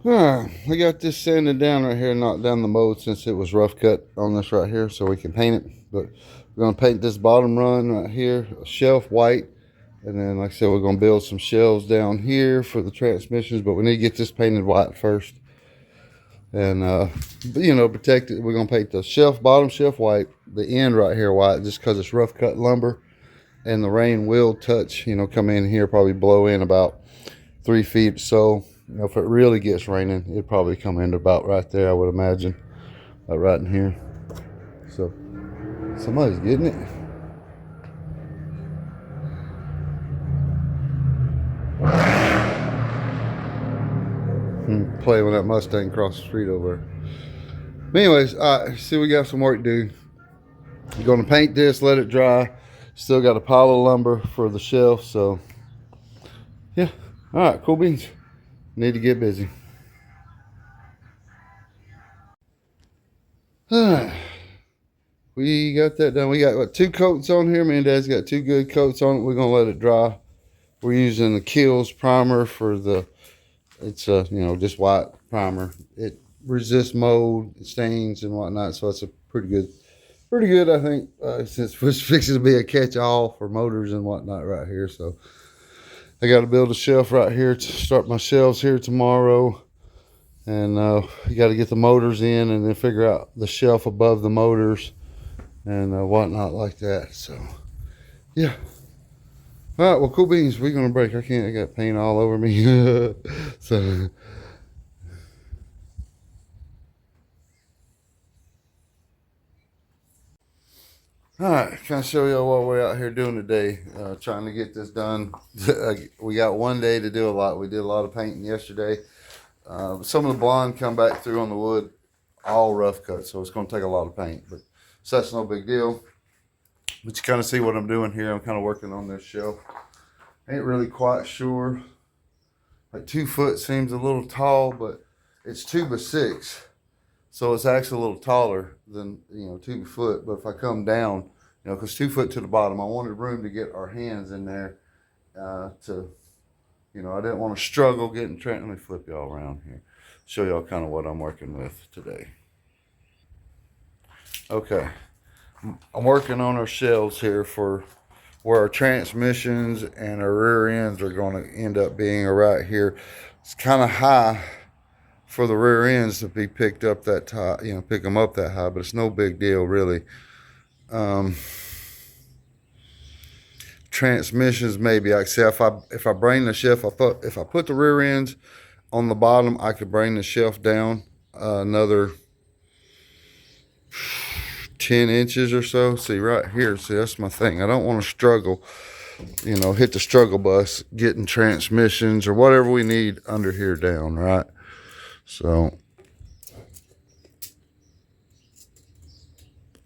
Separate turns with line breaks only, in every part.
Alright, we got this sanded down right here, knocked down the mold since it was rough cut on this right here, so we can paint it. But we're gonna paint this bottom run right here, a shelf white, and then like I said, we're gonna build some shelves down here for the transmissions, but we need to get this painted white first. And protect it. We're gonna paint the shelf, bottom shelf white, the end right here white, just because it's rough cut lumber, and the rain will touch, come in here, probably blow in about 3 feet. So, if it really gets raining, it'd probably come in about right there, I would imagine, right in here. So, somebody's getting it. Play when that Mustang across the street over there. But anyways, see, we got some work to do. We're gonna paint this, let it dry. Still got a pile of lumber for the shelf, so yeah. All right, cool beans. Need to get busy. We got that done. We got what, 2 coats on here. Me and Dad's got 2 good coats on it. We're gonna let it dry. We're using the Kills primer for the. It's just white primer. It resists mold, stains, and whatnot. So it's a pretty good, I think, since it's fixing to be a catch-all for motors and whatnot right here. So I got to build a shelf right here to start my shelves here tomorrow. And you got to get the motors in and then figure out the shelf above the motors and whatnot like that. So, yeah. All right, well, cool beans. We're going to break. I got paint all over me. So... All right, kind of show y'all what we're out here doing today. Trying to get this done. We got one day to do a lot. We did a lot of painting yesterday. Some of the blonde come back through on the wood, all rough cut, so it's going to take a lot of paint. But so that's no big deal. But you kind of see what I'm doing here. I'm kind of working on this shelf. Ain't really quite sure. Like 2 foot seems a little tall, but it's 2x6. So it's actually a little taller than, 2 foot. But if I come down, because 2 foot to the bottom, I wanted room to get our hands in there I didn't want to struggle getting Trent. Let me flip y'all around here. Show y'all kind of what I'm working with today. Okay. I'm working on our shelves here for where our transmissions and our rear ends are going to end up being right here. It's kind of high for the rear ends to be picked up that high, pick them up that high, but it's no big deal really. Transmissions maybe. Like I say, if I bring the shelf, if I put the rear ends on the bottom, I could bring the shelf down another 10 inches or so. See right here, that's my thing. I don't want to struggle, hit the struggle bus getting transmissions or whatever we need under here down, right? So,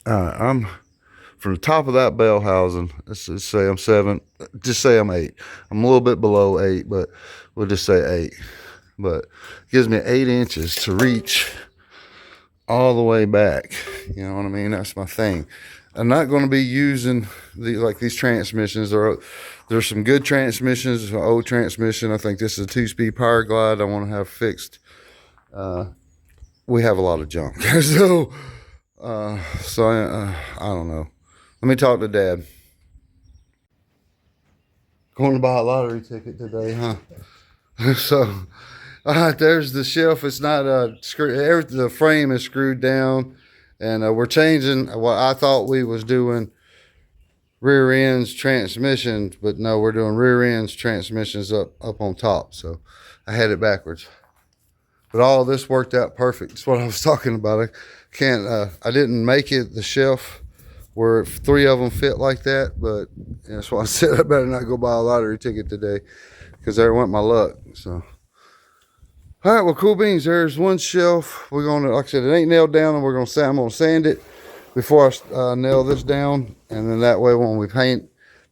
I'm from the top of that bell housing. Let's just say I'm 7. Just say I'm 8. I'm a little bit below 8, but we'll just say 8. But it gives me 8 inches to reach all the way back. You know what I mean? That's my thing. I'm not going to be using these transmissions. There's some good transmissions. An old transmission. I think this is a 2-speed power glide I want to have fixed. We have a lot of junk. So I don't know. Let me talk to Dad. Going to buy a lottery ticket today, huh? So, there's the shelf. It's not screwed. The frame is screwed down, and we're changing what I thought we was doing. Rear ends transmissions, but no, we're doing rear ends transmissions up on top. So, I had it backwards. But all this worked out perfect. That's what I was talking about. I didn't make it the shelf where 3 of them fit like that, but that's why I said I better not go buy a lottery ticket today, because there went my luck. So, all right, well, cool beans. There's one shelf. We're gonna, like I said, it ain't nailed down, and I'm gonna sand it before I nail this down, and then that way when we paint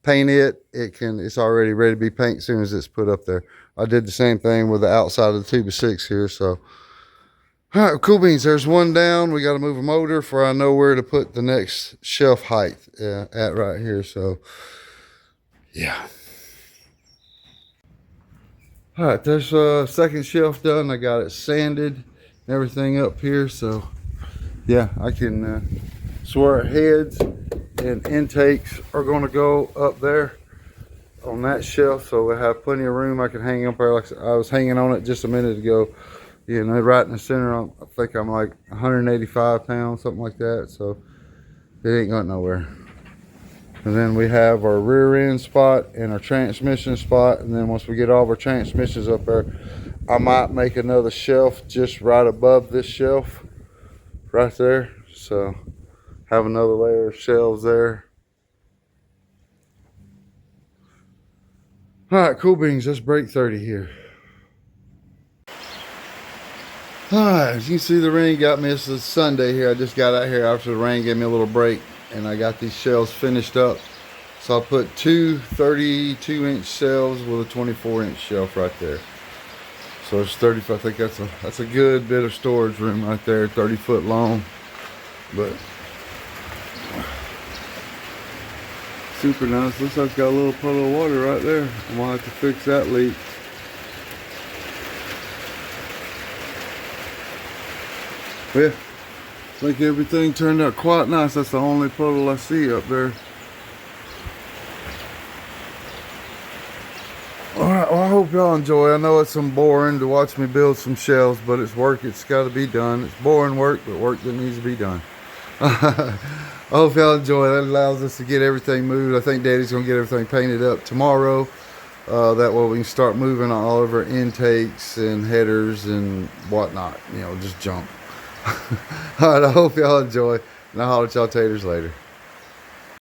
it, it's already ready to be painted as soon as it's put up there. I did the same thing with the outside of the 2x6 here. So, all right, cool beans. There's one down. We got to move a motor for I know where to put the next shelf height at right here. So, yeah. All right, there's a second shelf done. I got it sanded and everything up here, so yeah, I can swear heads and intakes are going to go up there on that shelf, so we have plenty of room. I can hang up there. Like I was hanging on it just a minute ago, you know, right in the center. I think I'm like 185 pounds, something like that, so it ain't going nowhere. And then we have our rear end spot and our transmission spot. And then once we get all of our transmissions up there, I might make another shelf just right above this shelf right there. So have another layer of shelves there. All right, cool beans, let's break 30 here. All right, as you can see, the rain got me. This is Sunday here. I just got out here after the rain gave me a little break, and I got these shelves finished up. So I put two 32-inch shelves with a 24-inch shelf right there. So it's 35. I think that's a good bit of storage room right there, 30 foot long. But super nice. Looks like it's got a little puddle of water right there. I'm gonna have to fix that leak. Yeah, I think everything turned out quite nice. That's the only puddle I see up there. Alright, well, I hope y'all enjoy. I know it's some boring to watch me build some shelves, but it's work. It's got to be done. It's boring work, but work that needs to be done. I hope y'all enjoy. That allows us to get everything moved. I think Daddy's going to get everything painted up tomorrow. That way we can start moving all of our intakes and headers and whatnot. You know, just junk. Alright, I hope y'all enjoy, and I'll holler at y'all taters later.